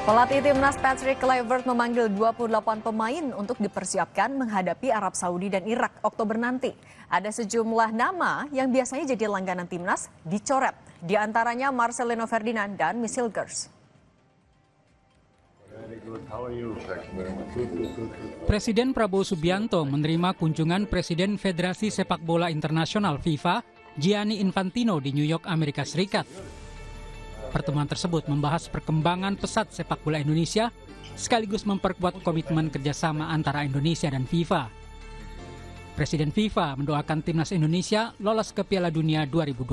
Pelatih timnas Patrick Kluivert memanggil 28 pemain untuk dipersiapkan menghadapi Arab Saudi dan Irak Oktober nanti. Ada sejumlah nama yang biasanya jadi langganan timnas dicoret, di antaranya Marcelino Ferdinand dan Miss Hilgers. Presiden Prabowo Subianto menerima kunjungan Presiden Federasi Sepak Bola Internasional FIFA, Gianni Infantino di New York, Amerika Serikat. Pertemuan tersebut membahas perkembangan pesat sepak bola Indonesia, sekaligus memperkuat komitmen kerjasama antara Indonesia dan FIFA. Presiden FIFA mendoakan timnas Indonesia lolos ke Piala Dunia 2026.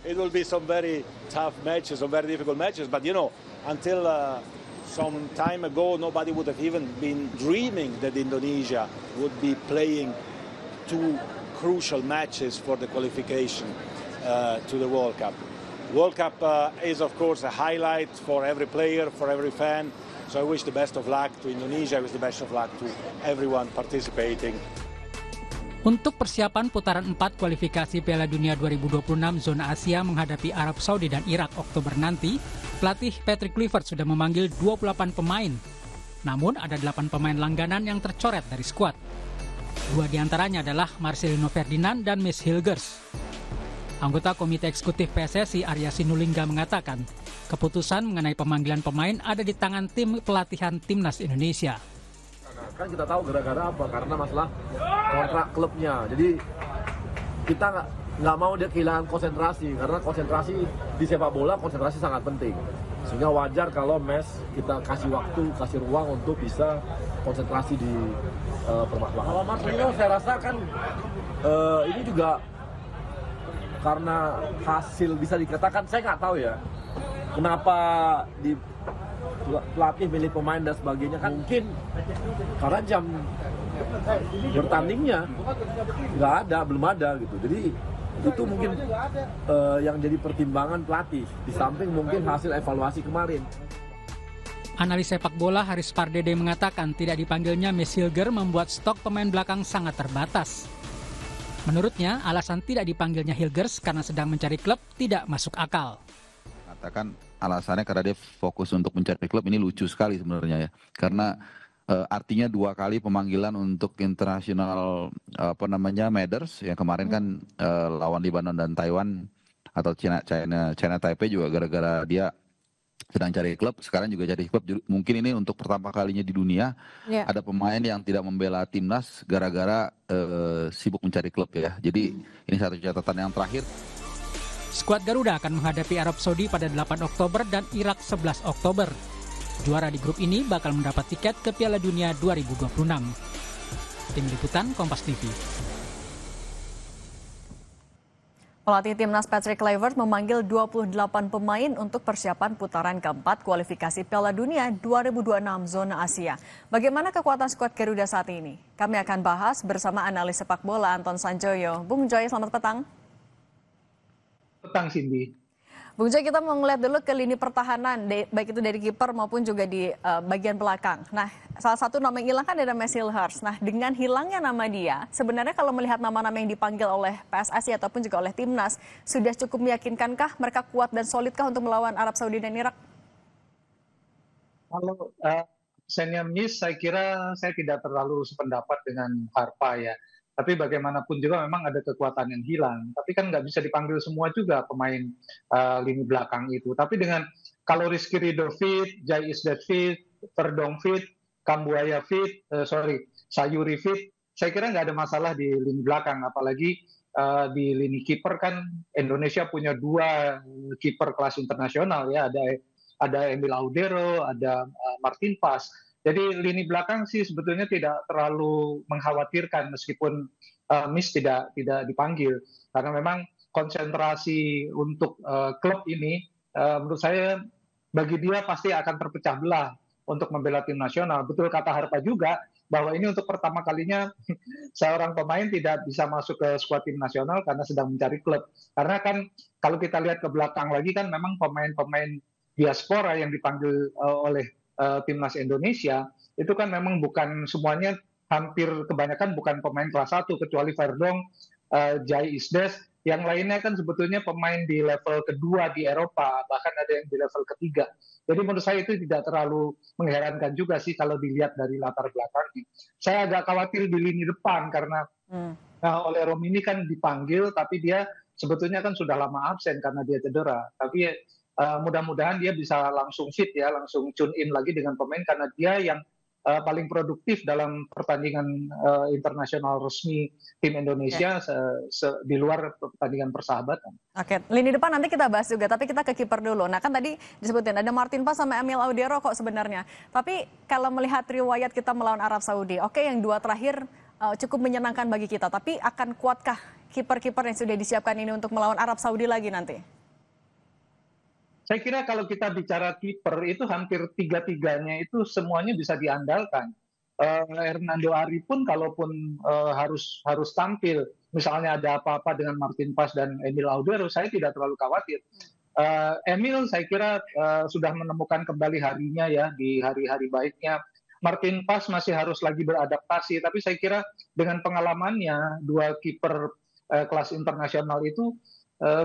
It will be some very tough matches, some very difficult matches, but until some time ago, nobody would have even been dreaming that Indonesia would be playing two crucial matches for the qualification to the World Cup. World Cup is, of course, a highlight for every player, for every fan. So I wish the best of luck to Indonesia. I wish the best of luck to everyone participating. Untuk persiapan putaran 4 kualifikasi Piala Dunia 2026 zona Asia menghadapi Arab Saudi dan Irak Oktober nanti, pelatih Patrick Kluivert sudah memanggil 28 pemain. Namun ada 8 pemain langganan yang tercoret dari skuad. 2 diantaranya adalah Marcelino Ferdinand dan Miss Hilgers. Anggota Komite Eksekutif PSSI Arya Sinulinga mengatakan, keputusan mengenai pemanggilan pemain ada di tangan tim pelatihan timnas Indonesia. Kan kita tahu gara-gara apa? Karena masalah kontrak klubnya. Jadi kita nggak mau dia kehilangan konsentrasi, karena konsentrasi di sepak bola konsentrasi sangat penting. Sehingga wajar kalau kita kasih waktu, kasih ruang untuk bisa konsentrasi di permasalahan. Kalau Marcelino saya rasa kan ini juga karena hasil bisa dikatakan, saya nggak tahu ya kenapa di pelatih milih pemain dan sebagainya, kan mungkin karena jam bertandingnya belum ada gitu. Jadi itu mungkin yang jadi pertimbangan pelatih, di samping mungkin hasil evaluasi kemarin. Analis sepak bola Haris Pardede mengatakan tidak dipanggilnya Miss Hilgers membuat stok pemain belakang sangat terbatas. Menurutnya, alasan tidak dipanggilnya Hilgers karena sedang mencari klub tidak masuk akal. Katakan alasannya karena dia fokus untuk mencari klub, ini lucu sekali sebenarnya ya. Karena artinya 2 kali pemanggilan untuk internasional matters yang kemarin kan lawan Lebanon dan Taiwan atau China Taipei juga gara-gara dia sedang cari klub, sekarang juga cari klub. Mungkin ini untuk pertama kalinya di dunia ada pemain yang tidak membela timnas gara-gara sibuk mencari klub ya. Jadi ini satu catatan yang terakhir. Skuad Garuda akan menghadapi Arab Saudi pada 8 Oktober dan Irak 11 Oktober. Juara di grup ini bakal mendapat tiket ke Piala Dunia 2026. Tim Liputan Kompas TV. Pelatih timnas Patrick Kluivert memanggil 28 pemain untuk persiapan putaran keempat kualifikasi Piala Dunia 2026 zona Asia. Bagaimana kekuatan skuad Garuda saat ini? Kami akan bahas bersama analis sepak bola Anton Sanjoyo. Bung Joy, selamat petang. Petang, Cindy. Bung Joy, kita mau ngeliat dulu ke lini pertahanan, baik itu dari kiper maupun juga di bagian belakang. Nah, salah satu nama yang hilang kan ada Miss Hilgers. Nah, dengan hilangnya nama dia, sebenarnya kalau melihat nama-nama yang dipanggil oleh PSSI ataupun juga oleh timnas, sudah cukup meyakinkankah mereka kuat dan solidkah untuk melawan Arab Saudi dan Irak? Kalau absennya Miss, saya kira saya tidak terlalu sependapat dengan Harpa ya. Tapi bagaimanapun juga memang ada kekuatan yang hilang. Tapi kan nggak bisa dipanggil semua juga pemain lini belakang itu. Tapi dengan kalau Rizky Ridho fit, Jai Isdet fit, Verdong fit, Kambuaya fit, Sayuri fit, saya kira nggak ada masalah di lini belakang. Apalagi di lini kiper kan Indonesia punya 2 kiper kelas internasional ya. Ada Emil Audero, ada Martin Pas. Jadi lini belakang sih sebetulnya tidak terlalu mengkhawatirkan meskipun Miss tidak dipanggil, karena memang konsentrasi untuk klub ini menurut saya bagi dia pasti akan terpecah belah untuk membela tim nasional. Betul kata Harpa juga bahwa ini untuk pertama kalinya seorang pemain tidak bisa masuk ke skuad tim nasional karena sedang mencari klub. Karena kan kalau kita lihat ke belakang lagi kan memang pemain-pemain diaspora yang dipanggil oleh timnas Indonesia itu kan memang bukan semuanya, hampir kebanyakan bukan pemain kelas 1 kecuali Verdong, Jai Isdes Yang lainnya kan sebetulnya pemain di level kedua di Eropa, bahkan ada yang di level ketiga. Jadi menurut saya itu tidak terlalu mengherankan juga sih kalau dilihat dari latar belakangnya. Saya agak khawatir di lini depan karena oleh Romini kan dipanggil, tapi dia sebetulnya kan sudah lama absen karena dia cedera. Tapi mudah-mudahan dia bisa langsung fit ya, langsung tune in lagi dengan pemain karena dia yang paling produktif dalam pertandingan internasional resmi tim Indonesia di luar pertandingan persahabatan. Oke, lini depan nanti kita bahas juga, tapi kita ke kiper dulu. Nah kan tadi disebutin ada Martin Paes sama Emil Audero kok sebenarnya. Tapi kalau melihat riwayat kita melawan Arab Saudi, oke yang dua terakhir cukup menyenangkan bagi kita. Tapi akan kuatkah kiper-kiper yang sudah disiapkan ini untuk melawan Arab Saudi lagi nanti? Saya kira kalau kita bicara kiper itu hampir tiga-tiganya itu semuanya bisa diandalkan. Hernando Ari pun kalaupun harus tampil, misalnya ada apa-apa dengan Martin Paes dan Emil Audero, saya tidak terlalu khawatir. Emil saya kira sudah menemukan kembali harinya ya di hari-hari baiknya. Martin Paes masih harus lagi beradaptasi, tapi saya kira dengan pengalamannya dua kiper kelas internasional itu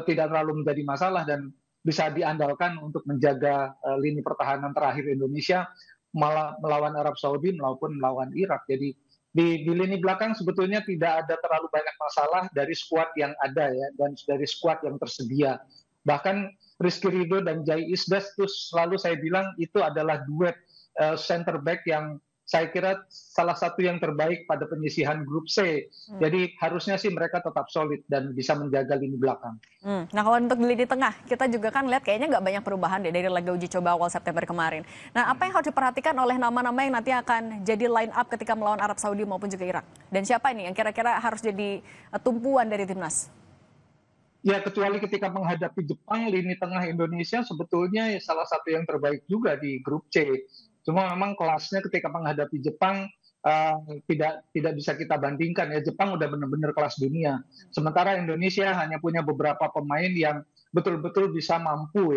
tidak terlalu menjadi masalah dan bisa diandalkan untuk menjaga lini pertahanan terakhir Indonesia melawan Arab Saudi maupun melawan Irak. Jadi di lini belakang sebetulnya tidak ada terlalu banyak masalah dari skuad yang ada ya dan dari skuad yang tersedia. Bahkan Rizky Ridho dan Jai Isdas itu selalu saya bilang itu adalah duet center back yang saya kira salah satu yang terbaik pada penyisihan grup C. Jadi harusnya sih mereka tetap solid dan bisa menjaga lini belakang. Nah kalau untuk di lini tengah, kita juga kan lihat kayaknya nggak banyak perubahan deh dari laga uji coba awal September kemarin. Nah apa yang harus diperhatikan oleh nama-nama yang nanti akan jadi line up ketika melawan Arab Saudi maupun juga Irak? Dan siapa ini yang kira-kira harus jadi tumpuan dari timnas? Ya kecuali ketika menghadapi Jepang, lini tengah Indonesia sebetulnya salah satu yang terbaik juga di grup C. Cuma memang kelasnya ketika menghadapi Jepang tidak bisa kita bandingkan ya. Jepang udah benar-benar kelas dunia. Sementara Indonesia hanya punya beberapa pemain yang betul-betul bisa mampu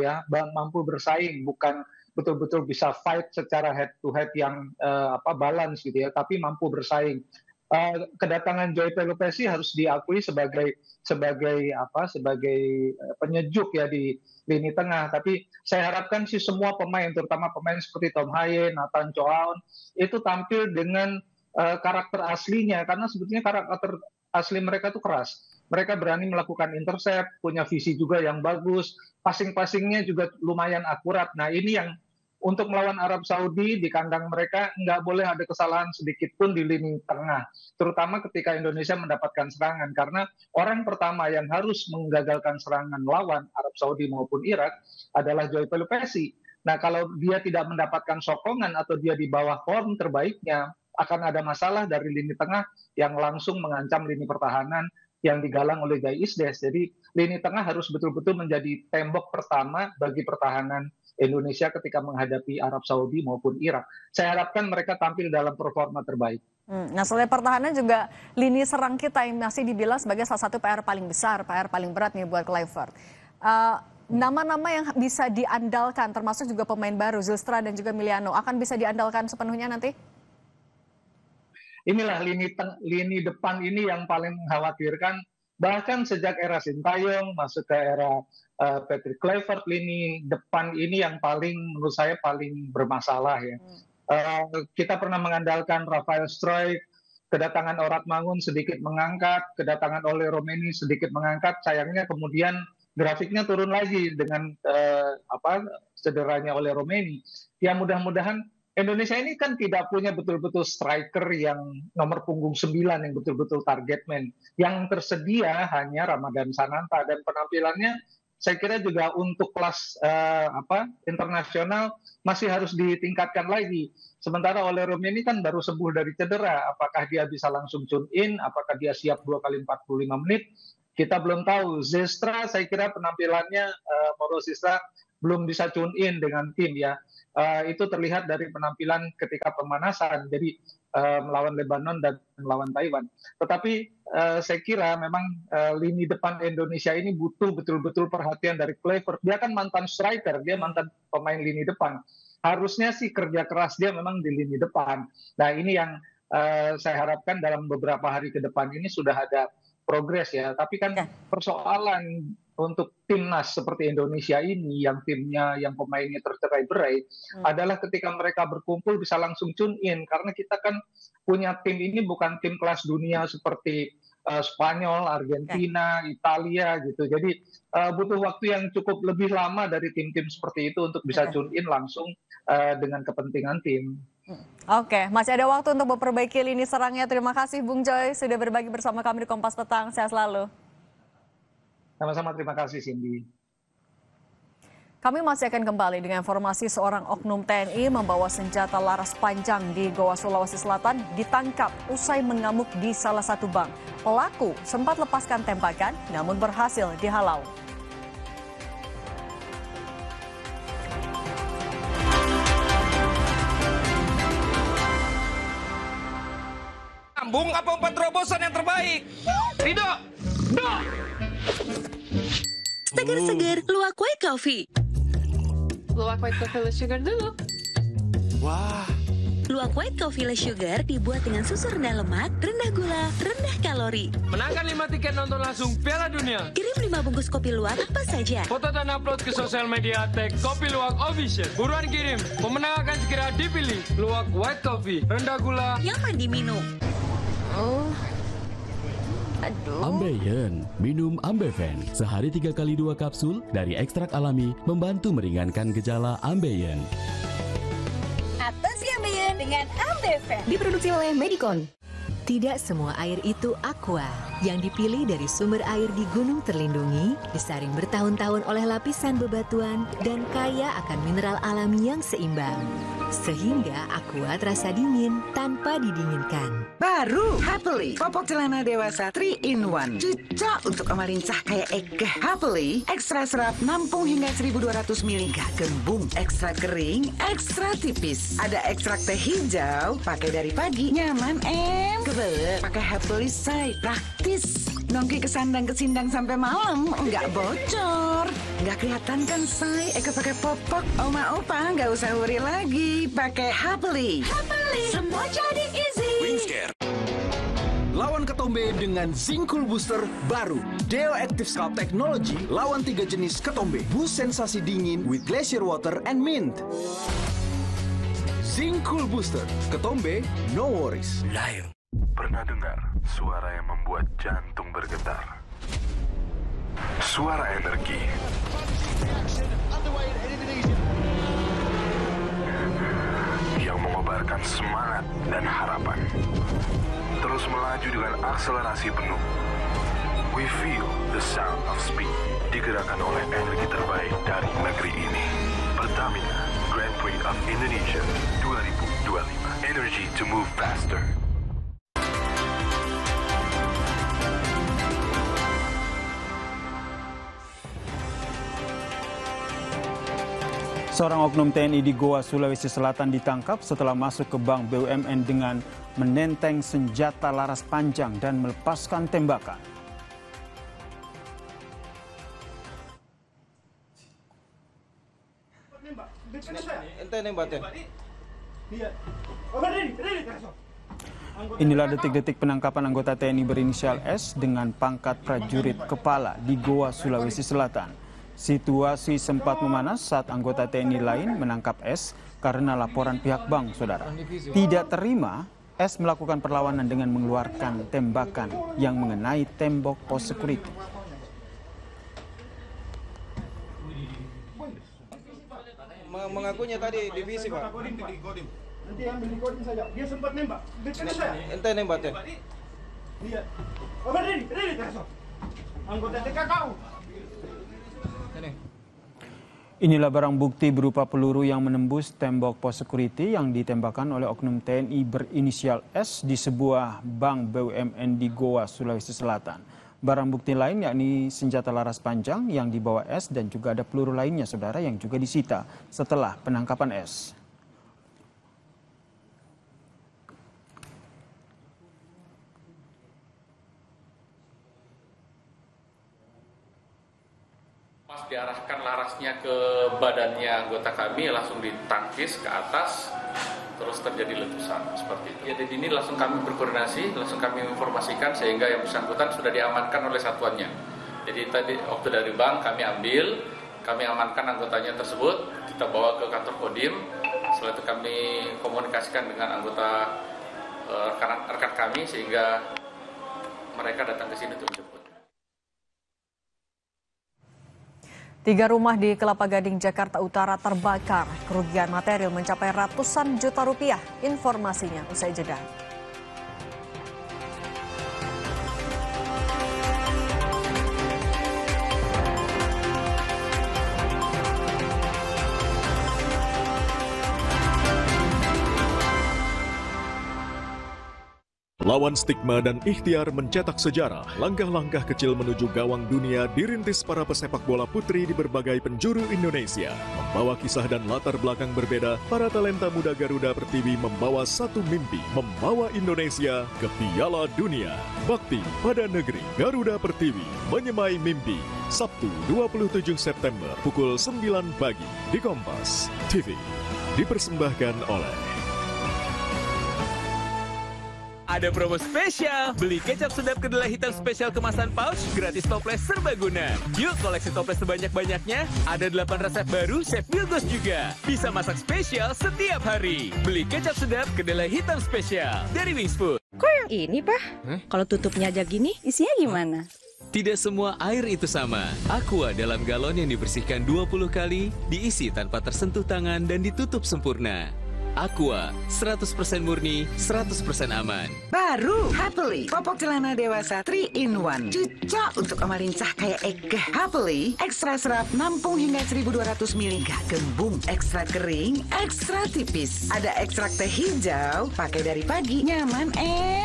bersaing, bukan betul-betul bisa fight secara head to head yang balance gitu ya, tapi mampu bersaing. Kedatangan Joy Pelupesi harus diakui sebagai penyejuk ya di lini tengah. Tapi saya harapkan sih semua pemain, terutama pemain seperti Tom Haye, Nathan Choaon, itu tampil dengan karakter aslinya karena sebetulnya karakter asli mereka itu keras. Mereka berani melakukan intercept, punya visi juga yang bagus, passing-passingnya juga lumayan akurat. Nah ini yang untuk melawan Arab Saudi di kandang mereka nggak boleh ada kesalahan sedikit pun di lini tengah, terutama ketika Indonesia mendapatkan serangan, karena orang pertama yang harus menggagalkan serangan lawan Arab Saudi maupun Irak adalah Joy Pelupesi. Nah kalau dia tidak mendapatkan sokongan atau dia di bawah form terbaiknya, akan ada masalah dari lini tengah yang langsung mengancam lini pertahanan yang digalang oleh Jai Isdes. Jadi lini tengah harus betul-betul menjadi tembok pertama bagi pertahanan Indonesia ketika menghadapi Arab Saudi maupun Irak. Saya harapkan mereka tampil dalam performa terbaik. Nah selain pertahanan juga lini serang kita yang masih dibilang sebagai salah satu PR paling besar, PR paling berat nih buat Kluivert. Nama-nama yang bisa diandalkan termasuk juga pemain baru Zylstra dan juga Miliano akan bisa diandalkan sepenuhnya nanti? Inilah lini depan ini yang paling mengkhawatirkan. Bahkan sejak era Sintayong masuk ke era Patrick Kluivert, lini depan ini yang menurut saya paling bermasalah ya. Kita pernah mengandalkan Rafael Struijk, kedatangan Orat Mangun sedikit mengangkat, kedatangan Oleh Romeni sedikit mengangkat. Sayangnya kemudian grafiknya turun lagi dengan cederanya Oleh Romeni. Ya mudah-mudahan Indonesia ini kan tidak punya betul-betul striker yang nomor punggung 9 yang betul-betul target man. Yang tersedia hanya Ramadan Sananta dan penampilannya saya kira juga untuk kelas internasional masih harus ditingkatkan lagi. Sementara Oleh Romeni kan baru sembuh dari cedera. Apakah dia bisa langsung tune in? Apakah dia siap 2 kali 45 menit? Kita belum tahu. Zylstra saya kira penampilannya Mauro Zylstra belum bisa tune in dengan tim ya. Itu terlihat dari penampilan ketika pemanasan, jadi melawan Lebanon dan melawan Taiwan. Tetapi saya kira memang lini depan Indonesia ini butuh betul-betul perhatian dari Kluivert. Dia kan mantan striker, dia mantan pemain lini depan. Harusnya sih kerja keras dia memang di lini depan. Nah ini yang saya harapkan dalam beberapa hari ke depan ini sudah ada progres ya. Tapi kan persoalan untuk timnas seperti Indonesia ini yang timnya, yang pemainnya tercerai-berai adalah ketika mereka berkumpul bisa langsung tune in, karena kita kan punya tim ini bukan tim kelas dunia seperti Spanyol, Argentina, Italia gitu. Jadi butuh waktu yang cukup lebih lama dari tim-tim seperti itu untuk bisa tune in langsung dengan kepentingan tim. Oke, masih ada waktu untuk memperbaiki lini serangnya. Terima kasih Bung Joy sudah berbagi bersama kami di Kompas Petang. Sehat selalu. Sama-sama, terima kasih Cindy. Kami masih akan kembali dengan informasi seorang oknum TNI membawa senjata laras panjang di Goa, Sulawesi Selatan ditangkap usai mengamuk di salah satu bank. Pelaku sempat lepaskan tembakan namun berhasil dihalau. Sambung apa umpan terobosan yang terbaik? Rido! Do! Seger-seger Luwak White Coffee. Luwak White Coffee less sugar dulu. Wah. Luwak White Coffee less sugar dibuat dengan susu rendah lemak, rendah gula, rendah kalori. Menangkan 5 tiket nonton langsung Piala Dunia. Kirim 5 bungkus kopi luwak apa saja. Foto dan upload ke sosial media tag Kopi Luwak Official. Buruan kirim, pemenang akan segera dipilih. Luwak White Coffee, rendah gula, nyaman diminum. Ambeien, minum Ambeven. Sehari 3 kali 2 kapsul dari ekstrak alami membantu meringankan gejala Ambeien. Atasi Ambeien dengan Ambeven. Diproduksi oleh Medicon. Tidak semua air itu aqua. Yang dipilih dari sumber air di gunung terlindungi, disaring bertahun-tahun oleh lapisan bebatuan, dan kaya akan mineral alami yang seimbang. Sehingga aqua terasa dingin tanpa didinginkan. Baru Happily popok celana dewasa 3-in-1, cocok untuk omalincah kayak Ega. Happily ekstra serap nampung hingga 1200 ml. Gembung ekstra kering, ekstra tipis. Ada ekstrak teh hijau, pakai dari pagi, nyaman kebelet. Pakai Happily say, praktis. Nongki kesandang kesindang sampai malam, nggak bocor. Nggak kelihatan kan say, Eka pakai popok. Oma opa nggak usah worry lagi, pakai Happily. Happily, semua jadi easy. Wingscare. Lawan ketombe dengan Zinc Cool Booster baru. Deo Active Scalp Technology lawan 3 jenis ketombe. Boost sensasi dingin with glacier water and mint. Zinc Cool Booster. Ketombe, no worries. Lion. Pernah dengar suara yang membuat jantung bergetar? Suara energi. Yang mengobarkan semangat dan harapan. Terus melaju dengan akselerasi penuh. We feel the sound of speed. Digerakkan oleh energi terbaik dari negeri ini. Pertamina Grand Prix of Indonesia 2025. Energy to move faster. Seorang oknum TNI di Goa, Sulawesi Selatan ditangkap setelah masuk ke bank BUMN dengan menenteng senjata laras panjang dan melepaskan tembakan. Inilah detik-detik penangkapan anggota TNI berinisial S dengan pangkat prajurit kepala di Goa, Sulawesi Selatan. Situasi sempat memanas saat anggota TNI lain menangkap S karena laporan pihak bank, saudara. Tidak terima, S melakukan perlawanan dengan mengeluarkan tembakan yang mengenai tembok pos security. Mengakunya tadi divisi, Pak. Nanti ambil recording saja. Dia sempat nembak. Ente nembaknya. Lihat. Oh, Ready, anggota TKKU. Inilah barang bukti berupa peluru yang menembus tembok pos security yang ditembakkan oleh oknum TNI berinisial S di sebuah bank BUMN di Goa, Sulawesi Selatan. Barang bukti lain yakni senjata laras panjang yang dibawa S dan juga ada peluru lainnya, saudara, yang juga disita setelah penangkapan S. Pas diarahkan larasnya ke badannya anggota kami, langsung ditangkis ke atas, terus terus terjadi letusan seperti itu. Jadi ini langsung kami berkoordinasi, langsung kami informasikan sehingga yang bersangkutan sudah diamankan oleh satuannya. Jadi tadi waktu dari bank kami amankan anggotanya tersebut, kita bawa ke kantor Kodim. Setelah itu kami komunikasikan dengan anggota rekan kami sehingga mereka datang ke sini untuk menjemput. 3 rumah di Kelapa Gading, Jakarta Utara terbakar. Kerugian material mencapai ratusan juta rupiah. Informasinya usai jeda. Lawan stigma dan ikhtiar mencetak sejarah, langkah-langkah kecil menuju gawang dunia dirintis para pesepak bola putri di berbagai penjuru Indonesia. Membawa kisah dan latar belakang berbeda, para talenta muda Garuda Pertiwi membawa satu mimpi, membawa Indonesia ke Piala Dunia. Bakti pada negeri, Garuda Pertiwi menyemai mimpi. Sabtu 27 September pukul 9 pagi di Kompas TV. Dipersembahkan oleh Ada promo spesial, beli kecap sedap kedelai hitam spesial kemasan pouch, gratis toples serbaguna. Yuk koleksi toples sebanyak-banyaknya, ada 8 resep baru Chef Bilgos juga. Bisa masak spesial setiap hari. Beli kecap sedap kedelai hitam spesial dari Wings Food. Kok yang ini, Pak? Kalau tutupnya aja gini, isinya gimana? Tidak semua air itu sama. Aqua dalam galon yang dibersihkan 20 kali, diisi tanpa tersentuh tangan dan ditutup sempurna. Aqua, 100% murni, 100% aman. Baru Happily popok celana dewasa 3-in-1, cocok untuk omalincah kayak Ega. Happily ekstra serap, nampung hingga 1200 ml. Gembung, ekstra kering, ekstra tipis. Ada ekstrak teh hijau, pakai dari pagi, nyaman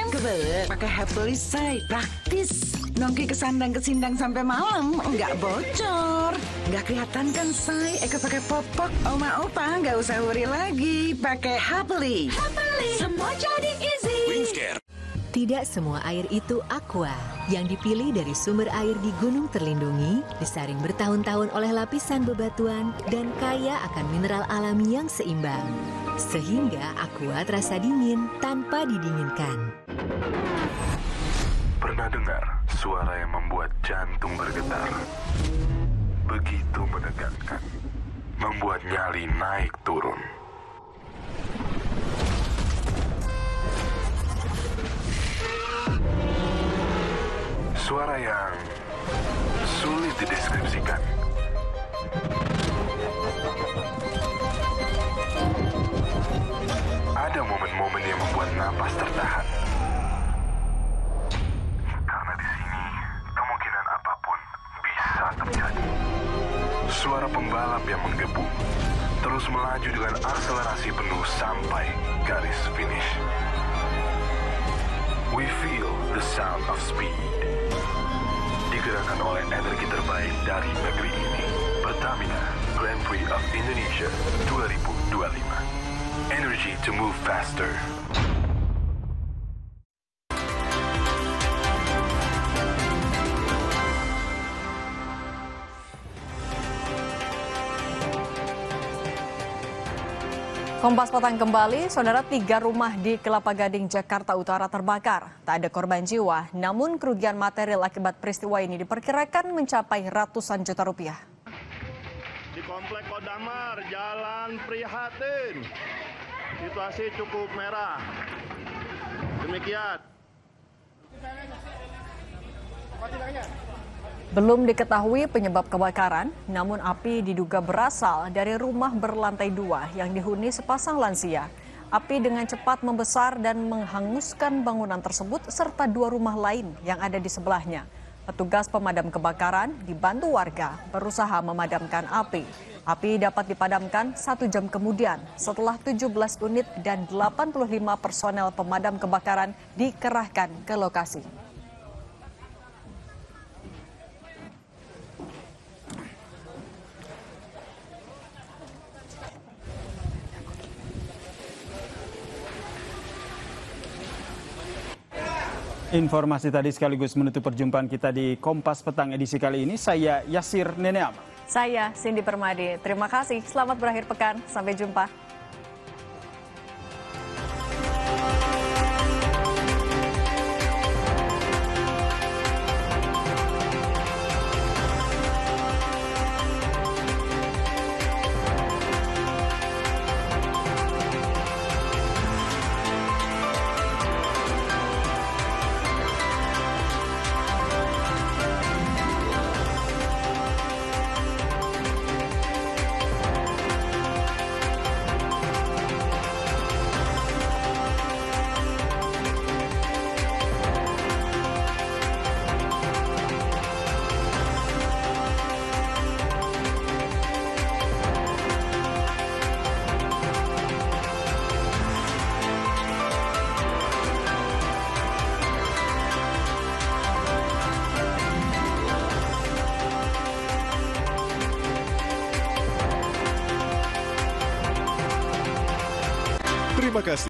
kebelet. Pakai Happily say, praktis. Nongki kesandang-kesindang sampai malam, nggak bocor. Nggak kelihatan kan say, Eka pakai popok. Oma opa nggak usah worry lagi, pakai Happily. Happily, semua jadi easy. Tidak semua air itu aqua. Yang dipilih dari sumber air di gunung terlindungi, disaring bertahun-tahun oleh lapisan bebatuan, dan kaya akan mineral alami yang seimbang. Sehingga aqua terasa dingin tanpa didinginkan. Pernah dengar suara yang membuat jantung bergetar? Begitu menegangkan, membuat nyali naik turun. Suara yang sulit dideskripsikan. Ada momen-momen yang membuat napas tertahan. Karena di sini kemungkinan apapun bisa terjadi. Suara pembalap yang menggebu, terus melaju dengan akselerasi penuh sampai garis finish. We feel the sound of speed. Digerakkan oleh energi terbaik dari negeri ini. Pertamina Grand Prix of Indonesia 2025. Energy to move faster. Kompas Petang kembali, saudara, 3 rumah di Kelapa Gading, Jakarta Utara terbakar. Tak ada korban jiwa, namun kerugian material akibat peristiwa ini diperkirakan mencapai ratusan juta rupiah. Di Komplek Kodamar, Jalan Prihatin, situasi cukup merah. Demikian. Belum diketahui penyebab kebakaran, namun api diduga berasal dari rumah berlantai 2 yang dihuni sepasang lansia. Api dengan cepat membesar dan menghanguskan bangunan tersebut serta 2 rumah lain yang ada di sebelahnya. Petugas pemadam kebakaran dibantu warga berusaha memadamkan api. Api dapat dipadamkan 1 jam kemudian setelah 17 unit dan 85 personel pemadam kebakaran dikerahkan ke lokasi. Informasi tadi sekaligus menutup perjumpaan kita di Kompas Petang edisi kali ini. Saya Yasir Neneam. Saya Cindy Permadi. Terima kasih. Selamat berakhir pekan. Sampai jumpa. Terima kasih.